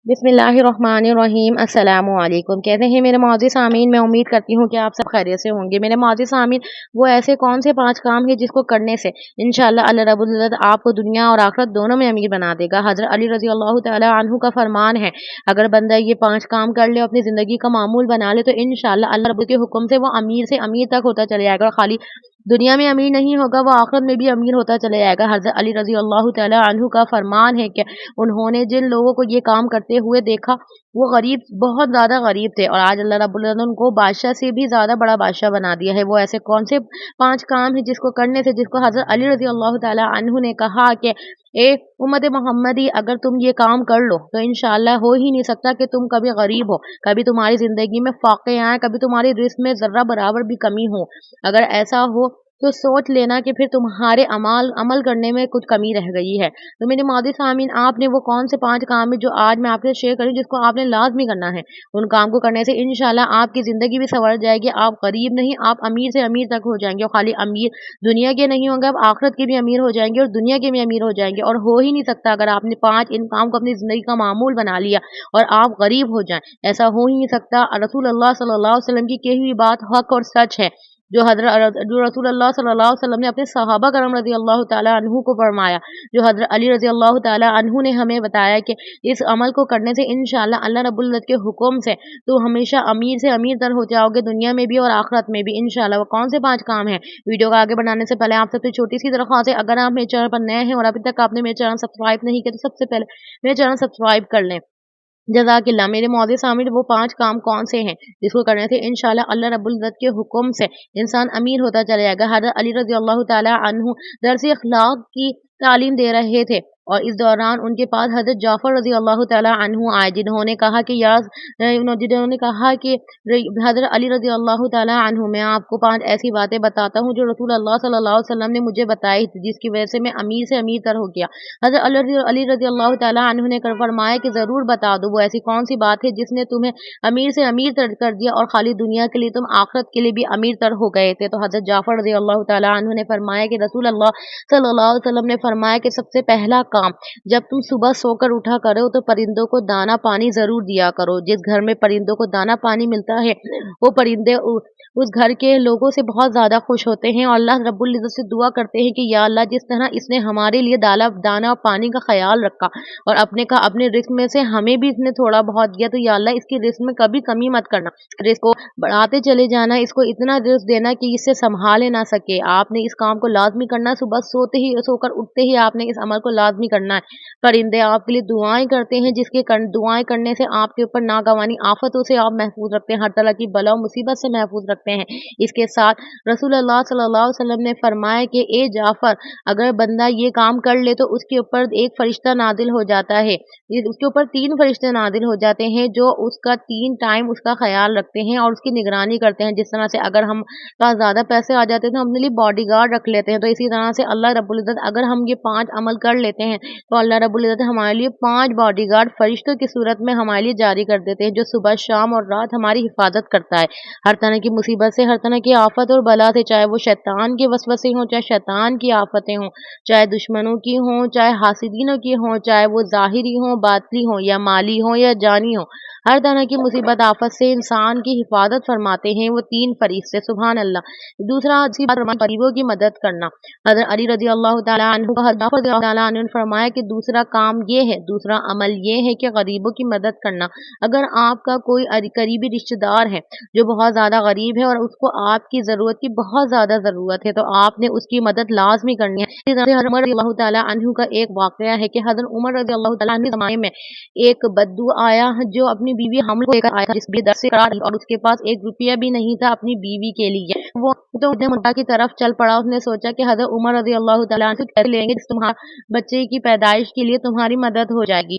बिस्मिल्लाहिर्रहमानिर्रहीम अस्सलामु अलैकुम। कहते हैं मेरे मोअज़्ज़िज़ सामीन, मैं उम्मीद करती हूँ कि आप सब खैरियत से होंगे। मेरे मोअज़्ज़िज़ सामीन, वो ऐसे कौन से 5 काम हैं जिसको करने से इंशाअल्लाह अल्लाह रब्बुल इज़्ज़त आपको दुनिया और आखिरत दोनों में अमीर बना देगा। हज़रत अली रज़ी अल्लाह तआला अन्हु का फरमान है, अगर बंदा ये 5 काम कर ले, अपनी ज़िंदगी का मामूल बना ले, तो इंशाअल्लाह अल्लाह रब्बुल के हुक्म से वो अमीर से अमीर तक होता चले जाएगा। और खाली दुनिया में अमीर नहीं होगा, वो आखिरत में भी अमीर होता चला जाएगा। हज़रत अली रज़ी अल्लाह तआला अन्हु का फरमान है कि उन्होंने जिन लोगों को ये काम करते हुए देखा, वो गरीब, बहुत ज़्यादा गरीब थे, और आज अल्लाह रब्बुल इज़्ज़त ने उनको बादशाह से भी ज़्यादा बड़ा बादशाह बना दिया है। वो ऐसे कौन से 5 काम हैं जिसको करने से, जिसको हज़रत अली रज़ी अल्लाह तआला अन्हु ने कहा कि ए उम्मत मोहम्मदी, अगर तुम ये काम कर लो तो इंशाअल्लाह हो ही नहीं सकता कि तुम कभी गरीब हो, कभी तुम्हारी ज़िंदगी में फ़ाक़े आएँ, कभी तुम्हारी रिज़्क़ में ज़र्रा बराबर भी कमी हो। अगर ऐसा हो तो सोच लेना कि फिर तुम्हारे अमल करने में कुछ कमी रह गई है। तो मेरे मोअज़्ज़िज़ सामीन, आपने वो कौन से 5 काम हैं जो आज मैं आपसे शेयर करूँ, जिसको आपने लाज़मी करना है। उन काम को करने से इंशाअल्लाह आपकी ज़िंदगी भी सँवर जाएगी, आप गरीब नहीं, आप अमीर से अमीर तक हो जाएँगे, और खाली अमीर दुनिया के नहीं होंगे, आप आखिरत के भी अमीर हो जाएँगे और दुनिया के भी अमीर हो जाएँगे। और हो ही नहीं सकता अगर आपने 5 इन काम को अपनी ज़िंदगी का मामूल बना लिया और आप गरीब हो जाएँ, ऐसा हो ही नहीं सकता। रसूल अल्लाह सल्लल्लाहु अलैहि वसल्लम की कही हुई बात हक़ और सच है। जो रसूल अल्लाह सल्लल्लाहु अलैहि वसल्लम ने अपने सहाबा करम रज़ी अल्लाह तआला अन्हु को फरमाया, जो हज़रत अली रज़ी अल्लाह तआला अन्हु ने हमें बताया कि इस अमल को करने से इंशाअल्लाह अल्लाह रब्बुल इज़्ज़त के हुक्म से तो हमेशा अमीर से अमीर तर हो जाओगे, दुनिया में भी और आखिरत में भी इंशाअल्लाह। वो कौन से 5 काम हैं? वीडियो को आगे बढ़ाने से पहले आप सबसे छोटी-सी दरख्वास्त है, अगर आप मेरे चैनल पर नए हैं और अभी तक आपने मेरे चैनल सब्सक्राइब नहीं किया, तो सबसे पहले मेरे चैनल सब्सक्राइब कर लें। जज़ाकिल्लाह। मेरे मोअज़्ज़िज़ सामीन, वो 5 काम कौन से हैं जिसको करने से इंशाअल्लाह अल्लाह रब्बुल इज़्ज़त के हुक्म से इंसान अमीर होता चला जाएगा। हज़रत अली रज़ी अल्लाह तआला अन्हु दर्स अख़लाक़ की तालीम दे रहे थे, और इस दौरान उनके पास हज़रत जाफ़र रज़ी अल्लाह तआला अन्हु आए, जिन्होंने कहा कि हज़रत अली रज़ी अल्लाह तआला अन्हु, मैं आपको 5 ऐसी बातें बताता हूँ जो रसूल अल्लाह सल्लल्लाहु अलैहि वसल्लम ने मुझे बताई थी, जिसकी वजह से मैं अमीर से अमीर तर हो गया। हज़रत अली रज़ी अल्लाह तआला अन्हु ने फरमाया कि ज़रूर बता दो, वो ऐसी कौन सी बात है जिसने तुम्हें अमीर से अमीर तर कर दिया, और खाली दुनिया के लिए तुम आखिरत के लिए भी अमीर तर हो गए थे। तो हज़रत जाफ़र रज़ी अल्लाह तआला अन्हु ने फरमाया कि रसूल अल्लाह सल्लल्लाहु अलैहि वसल्लम ने फरमाया कि सबसे पहला काम, जब तुम सुबह सोकर उठा करो तो परिंदों को दाना पानी ज़रूर दिया करो। जिस घर में परिंदों को दाना पानी मिलता है, वो परिंदे उस घर के लोगों से बहुत ज़्यादा खुश होते हैं, और अल्लाह रब्बुल इज़्ज़त से दुआ करते हैं कि या अल्लाह, जिस तरह इसने हमारे लिए दाना और पानी का ख़याल रखा और अपने रिज़्क़ में से हमें भी इसने थोड़ा बहुत दिया, तो या अल्लाह इसकी रिज़्क़ में कभी कमी मत करना। रिज़्क़ को बढ़ाते चले जाना, इसको इतना रिज़्क़ देना कि इससे सँभाले ना सके। आपने इस काम को लाज़मी करना है, सुबह सोकर उठते ही आपने इस अमल को लाज़मी करना है। परिंदे आपके लिए दुआएँ करते हैं, दुआएँ करने से आपके ऊपर नागवानी आफ़तों से आप महफूज़ रखते हैं, हर तरह की बला और मुसीबत से महफूज़ रखते हैं। इसके साथ रसूल अल्लाह सल्लल्लाहु अलैहि वसल्लम ने फरमाया कि ए जाफ़र, अगर बंदा ये काम कर ले तो उसके ऊपर एक फ़रिश्ता नाज़िल हो जाता है। उसके ऊपर 3 फ़रिश्ते नाज़िल हो जाते हैं, जो उसका 3 टाइम उसका ख़याल रखते हैं और उसकी निगरानी करते हैं। जिस तरह से अगर हम पास ज़्यादा पैसे आ जाते हैं तो हम अपने लिए बॉडीगार्ड रख लेते हैं, तो इसी तरह से अल्लाह रब्बुल इज़्ज़त, अगर हम ये 5 अमल कर लेते हैं, तो अल्लाह रब्बुल इज़्ज़त हमारे लिए 5 बॉडीगार्ड फ़रिश्तों की सूरत में हमारे लिए जारी कर देते हैं, जो सुबह, शाम और रात हमारी हिफ़ाज़त करता है। हर तरह की मुसीबत से, हर तरह की आफ़त और बला से, चाहे वो शैतान के वसवसे हों, चाहे शैतान की आफ़तें हों, चाहे दुश्मनों की हों, चाहे हासिदीनों की हों, चाहे वो ज़ाहिरी हों, बातिनी हों, या माली हों या जानी हों। हर तरह की मुसीबत आफ़त से इंसान की हिफ़ाज़त फरमाते हैं वो 3 फ़रिश्ते, सुभान अल्लाह। दूसरा, अच्छी बात, गरीबों की मदद करना। हज़रत अली रज़ी अल्लाह तआला अन्हु को हज़रत जाफ़र रज़ी अल्लाह तआला अन्हु ने फरमाया कि दूसरा काम ये है, दूसरा अमल ये है कि गरीबों की मदद करना। अगर आपका कोई करीबी रिश्तेदार है जो बहुत ज़्यादा गरीब है और उसको आपकी ज़रूरत की बहुत ज़्यादा ज़रूरत है, तो आपने उसकी मदद लाज़मी करनी है। इसी तरह से हज़रत उमर रज़ी अल्लाह तआला अन्हु का एक वाक़या है कि हज़रत उमर रज़ी अल्लाह तआला अन्हु के ज़माने में एक बद्दू आया, जो अपनी बीवी हामिल को लेकर आया था, जिस भी दर्द से करा रही, और उसके पास 1 रुपया भी नहीं था अपनी बीवी के लिए। वो तो मक्का की तरफ चल पड़ा। उसने सोचा कि हज़रत उमर रज़ी अल्लाह तआला अन्हु कैसे लेंगे, तुम्हारा बच्चे की पैदाइश के लिए तुम्हारी मदद हो जाएगी।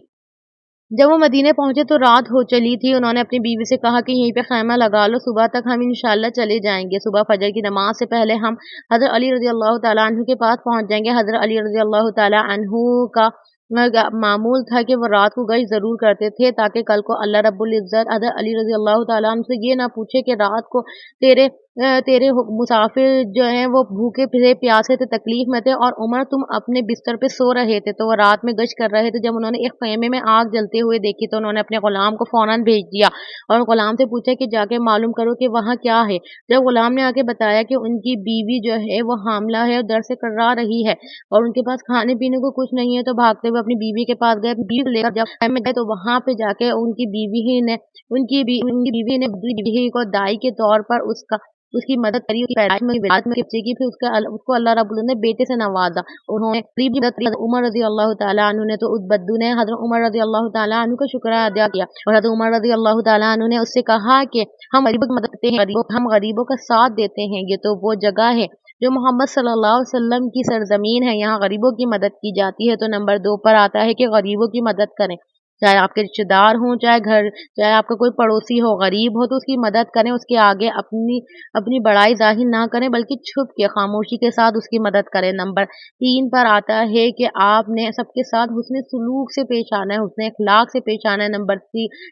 जब वो मदीने पहुँचे तो रात हो चली थी। उन्होंने अपनी बीवी से कहा कि यहीं पे ख़ैमा लगा लो, सुबह तक हम इंशाअल्लाह चले जाएँगे। सुबह फ़जर की नमाज़ से पहले हम हज़रत अली रज़ी अल्लाह तआला अन्हु के पास पहुँच जाएँगे। हज़रत अली रज़ी अल्लाह तआला अन्हु का मामूल था कि वो रात को गश्त ज़रूर करते थे, ताकि कल को अल्लाह रब्बुल इज़्ज़त हज़रत अली रज़ी अल्लाह तआला अन्हु से ये ना पूछे कि रात को तेरे तेरे मुसाफिर जो हैं वो भूखे थे, प्यासे थे, तकलीफ में थे और उमर तुम अपने बिस्तर पे सो रहे थे। तो वो रात में गश्त कर रहे थे। जब उन्होंने एक ख़ैमे में आग जलते हुए देखी तो उन्होंने अपने ग़ुलाम को फ़ौरन भेज दिया और ग़ुलाम से पूछा कि जाके मालूम करो कि वहाँ क्या है। जब ग़ुलाम ने आके बताया कि उनकी बीवी जो है वो हामिला है और दर्द से कर्रा रही है और उनके पास खाने-पीने को कुछ नहीं है, तो भागते हुए अपनी बीवी के पास गए। बीवी को लेकर जब ख़ैमे में गए तो वहाँ पे जाके उनकी बीवी ने बीवी को दाई के तौर पर उसकी मदद करी, उसकी पैदाइश में बच्चे की, फिर उसको अल्लाह रब्बुल ने बेटे से नवाज़ा। उन्होंने गरीब की मदद की। उमर रज़ी अल्लाह तआला अन्हु ने तो उस बद्दू ने हज़रत उमर रज़ी अल्लाह तआला अन्हु का शुक्र अदा किया और हज़रत उमर रज़ी अल्लाह तआला अन्हु ने उससे कहा कि हम गरीबों की मदद करते हैं, हम गरीबों का साथ देते हैं। ये तो वो जगह है जो मोहम्मद सल्लल्लाहु अलैहि वसल्लम की सरज़मीन है, यहाँ गरीबों की मदद की जाती है। तो नंबर 2 पर आता है कि गरीबों की मदद करें। चाहे आपके रिश्तेदार हों, चाहे आपका कोई पड़ोसी हो, गरीब हो तो उसकी मदद करें, उसके आगे अपनी बड़ाई ज़ाहिर ना करें बल्कि छुप के खामोशी के साथ उसकी मदद करें। नंबर 3 पर आता है कि आपने सबके साथ हुस्न सलूक से पेश आना है, हुस्न अखलाक से पेश आना है। नंबर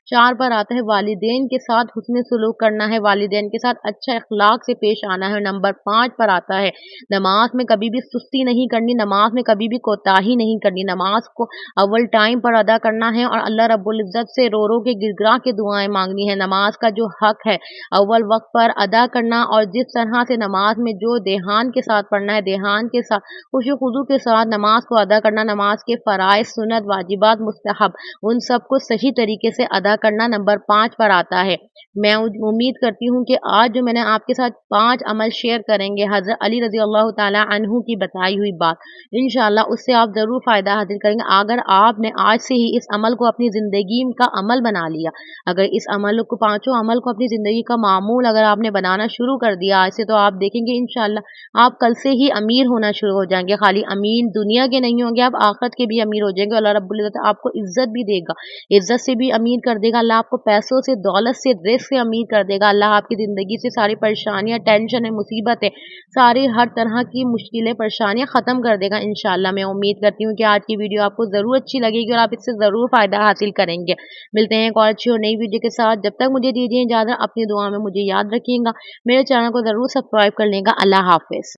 4 पर आता है वालिदैन के साथ हुस्न सलूक करना है, वालिदैन के साथ अच्छा अखलाक से पेश आना है। नंबर 5 पर आता है नमाज में कभी भी सुस्ती नहीं करनी, नमाज में कभी भी कोताही नहीं करनी, नमाज को अव्वल टाइम पर अदा करना है और अल्लाह रब्बुल इज़्ज़त से रो रो के गिड़गिड़ा के दुआएं मांगनी है। नमाज का जो हक है अव्वल वक्त पर अदा करना और जिस तरह से नमाज में जो देहान के साथ पढ़ना है, देहान के साथ खुशू खुजू के साथ नमाज को अदा करना, नमाज के फ़राइज़, सुन्नत, वाजिबात, मुस्तहब उन सबको सही तरीके से अदा करना नंबर 5 पर आता है। मैं उम्मीद करती हूँ कि आज जो मैंने आपके साथ 5 अमल शेयर करेंगे हज़रत अली रज़ी अल्लाह तआला अन्हु की बताई हुई बात, इंशाअल्लाह उससे आप ज़रूर फ़ायदा हासिल करेंगे। अगर आपने आज से ही इस अमल को अपनी ज़िंदगी का अमल बना लिया, अगर इस अमल को पाँचों अमल को अपनी ज़िंदगी का मामूल अगर आपने बनाना शुरू कर दिया आज से, तो आप देखेंगे इंशाअल्लाह आप कल से ही अमीर होना शुरू हो जाएँगे। खाली अमीर दुनिया के नहीं होंगे, आप आखिरत के भी अमीर हो जाएँगे। अल्लाह रब्बुल इज़्ज़त आपको इज़्ज़त भी देगा, इज़्ज़त से भी अमीर कर देगा। अल्लाह आपको पैसों से, दौलत से, रिज़्क़ से अमीर कर देगा। अल्लाह आपकी ज़िंदगी से सारी परेशानियाँ, टेंशन, मुसीबतें, सारी हर तरह की मुश्किलें, परेशानियाँ ख़त्म कर देगा इंशाअल्लाह। मैं उम्मीद करती हूँ कि आज की वीडियो आपको ज़रूर अच्छी लगेगी और आप इससे ज़रूर फ़ायदा हासिल करेंगे। मिलते हैं एक और अच्छी और नई वीडियो के साथ। जब तक मुझे दीजिए इजाज़त, अपनी दुआ में मुझे याद रखिएगा। मेरे चैनल को ज़रूर सब्सक्राइब कर लेगा। अल्लाह हाफ़िज़।